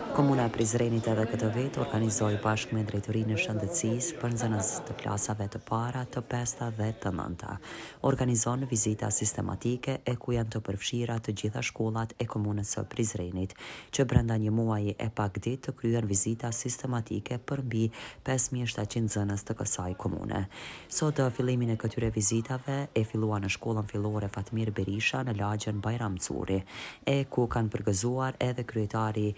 Komuna e Prizrenit edhe këtë vit organizoi bashkë me Drejtorinë e Shëndetësisë për nxënës të klasave të para, të pesta dhe të nënta. Organizon vizita sistematike e ku janë të përfshira të gjitha shkollat e komunës së Prizrenit, që brenda një muaji e pak ditë të kryen vizita sistematike për mbi 5700 nxënës të kësaj komune. Sot fillimin e këtyre vizitave e fillua në shkollën fillore Fatmir Berisha në lagjen Bajram Curi, e ku kanë përgëzuar edhe kryetari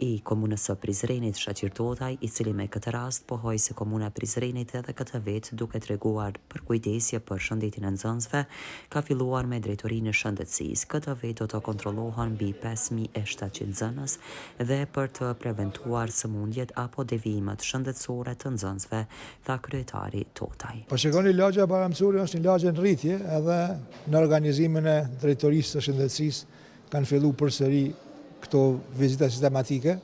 i komunës së Prizrenit Shaqir Totaj, i cili me këtë rast pohoi se komuna e Prizrenit edhe këtë vit, duke treguar për kujdesje për shëndetin e nxënësve, ka filluar me Drejtorinë e Shëndetësisë. Këtë vit do të kontrollohen mbi 5700 nxënës dhe për të preventuar sëmundjet apo devijimet shëndetësore të nxënësve, tha kryetari Totaj. Po shikoni, lagja Bajram Curi është një lagje në rritje, edhe në organizimin e Drejtorisë së Shëndetësisë kanë filluar përsëri këto vizita sistematike.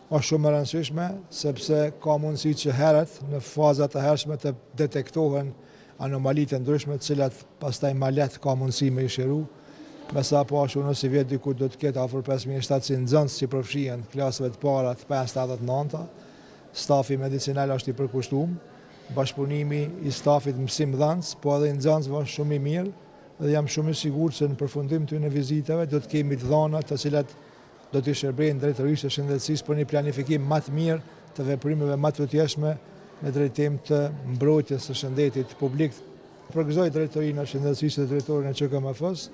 Është shumë e rëndësishme sepse ka mundësi që herët në fazat e hershme të detektohen anomalitë të ndryshme, të cilat pastaj më lehtë ka mundësi me i shëru. Me sa po ashtu nëse vjet diku do të ketë afër 5700 nxënës që përfshihen klasave të para, të pesta dhe të nënta. Stafi medicinal është i përkushtuar, bashkëpunimi i stafit mësim-dhënës, po edhe i nxënësve është shumë i mirë dhe jam shumë i sigurt se në përfundim të këtyre vizitave do të kemi të dhëna të cilat do të shërbejnë Drejtorisë së Shëndetësisë për një planifikim më të mirë të veprimeve më të vërtetshme në drejtim të mbrojtjes së shëndetit publik. Përgëzoj Drejtorinë e Shëndetësisë dhe Drejtorin e QKMF-s,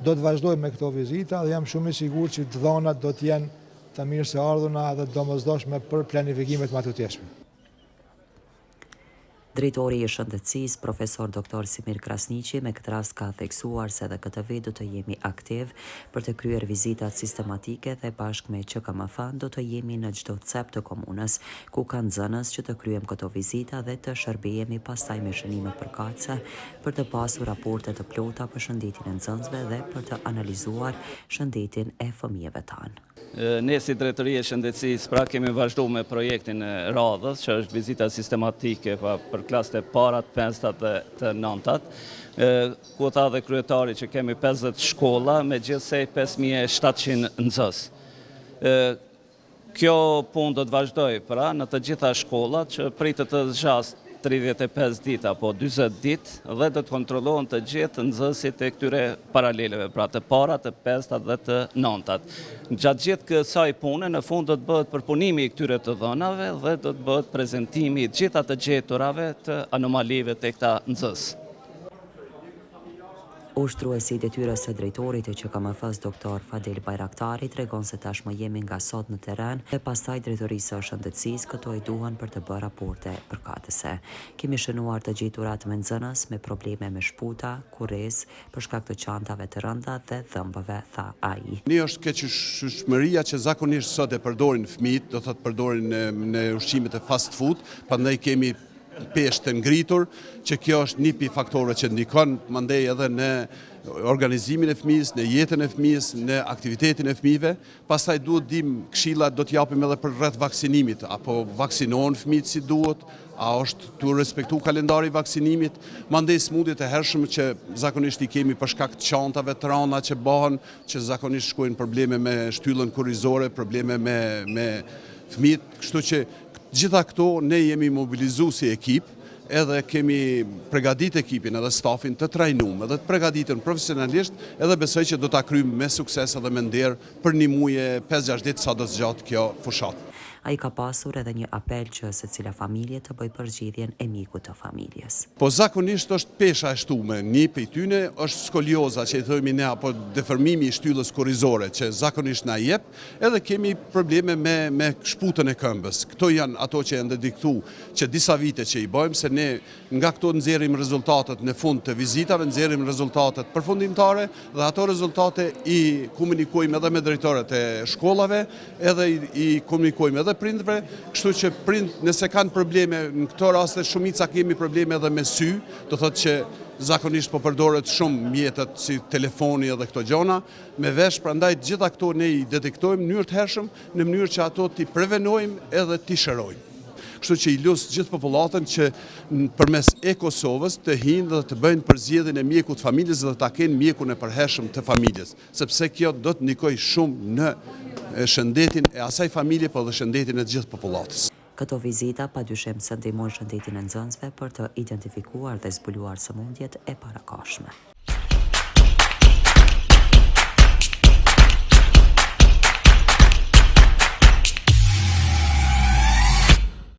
do të vazhdojmë me këto vizita dhe jam shumë i sigurt që të dhënat do të jenë të mirëseardhuna dhe domosdoshme për planifikimet më të vërtetshme. Drejtori i Shëndetësisë, profesor Dr. Simir Krasniqi, me këtë rast ka theksuar se edhe këtë vit do të jemi aktiv për të kryer vizitat sistematike dhe bashkë me QKMF do të jemi në çdo cep të komunës, ku kanë nxënës që të kryejmë këto vizita dhe të shërbejemi pastaj me shënime përkatëse për të pasur raporte të plota për shëndetin e nxënësve dhe për të analizuar shëndetin e fëmijëve tanë. Ne si Drejtoria e Shëndetësisë pra kemi vazhduar me projektin e radhës, që është vizita sistematike për klasët e para, të pestat dhe të nëntat. Ku tha dhe kryetari që kemi 50 shkolla me gjithsej 5700 nxënës. Kjo punë do të vazhdoj pra në të gjitha shkollat që pritet të zgjasë 35 ditë apo 40 ditë dhe do të kontrollohen të gjithë nxënësit e këtyre paraleleve, pra të para, të pestat dhe të nëntat. Gjatë gjithë kësaj pune, në fund do të bëhet përpunimi i këtyre të dhënave dhe do të bëhet prezantimi i gjitha të gjeturave të anomalive të këta nxënës. Ushtruesi i detyrës së drejtorit e QKMF-s Dr. Fadel Bajraktari tregon se tashmë jemi nga sot në terren dhe pastaj Drejtorisë së Shëndetësisë këto i duhen për të bërë raporte përkatëse. Kemi shënuar të gjeturat me nxënës me probleme me shputa, kurrez për shkak të çantave të rënda dhe dhëmbëve, tha ai. Një është keqëshmëria që zakonisht sot e përdorin fëmijët, do thotë përdorin në ushqimet e fast food, prandaj kemi peshë të ngritur, që kjo është një pi faktorëve që ndikon mandej edhe në organizimin e fëmijës, në jetën e fëmijës, në aktivitetin e fëmijëve. Pastaj duhet dim këshilla do t'japim edhe për rreth vaksinimit, apo vaksinohen fëmijët si duhet, a është të respektu kalendari vaksinimit, mandej smundjet e hershme që zakonisht i kemi për shkak të çantave të rënda që bëhen, që zakonisht shkojnë probleme me shtyllën kurrizore, probleme me fëmijët, kështu që gjitha këto ne jemi mobilizu si ekip, edhe kemi pregadit ekipin edhe stafin të trajnum, edhe të pregaditën profesionalisht, edhe besoj që do ta kryjmë me sukses edhe me nder për një muaj 5-6 ditë sa do të zgjatë kjo fushat. Ai ka pasur edhe një apel që secila familje të bëjë përgjigjen e mikut të familjes. Po zakonisht është pesha e shtume, një prej tyre është skolioza që i thojmë ne, apo deformimi i shtyllës kurrizore që zakonisht na jep, edhe kemi probleme me shputën e këmbës. Këto janë ato që janë dediktu që disa vite që i bëjmë, se ne nga këto nxjerrim rezultatet në fund të vizitave, nxjerrim rezultatet përfundimtare dhe ato rezultate i komunikojmë edhe me drejtorët e shkollave, edhe i komunikojmë edhe prindve, kështu që nëse kanë probleme, në këto raste shumica kemi probleme edhe me sy, do thotë që zakonisht po përdoret shumë mjetet si telefoni edhe këto gjona, me vesh, prandaj gjitha këto ne i detektojmë në mënyrë të hershëm, në mënyrë që ato t'i prevenojmë edhe t'i shërojmë. Kështu që i lusë gjithë popullatën që përmes e-Kosovës të hinë dhe të bëjnë përzgjedhjen e mjekut familjes dhe ta kenë mjekun e përhershëm të familjes, sepse kjo do të ndikojë shumë në shëndetin e asaj familje, por dhe shëndetin e gjithë popullatës. Këto vizita padyshim se ndihmojnë shëndetin e nxënësve për të identifikuar dhe zbuluar sëmundjet e parakohshme.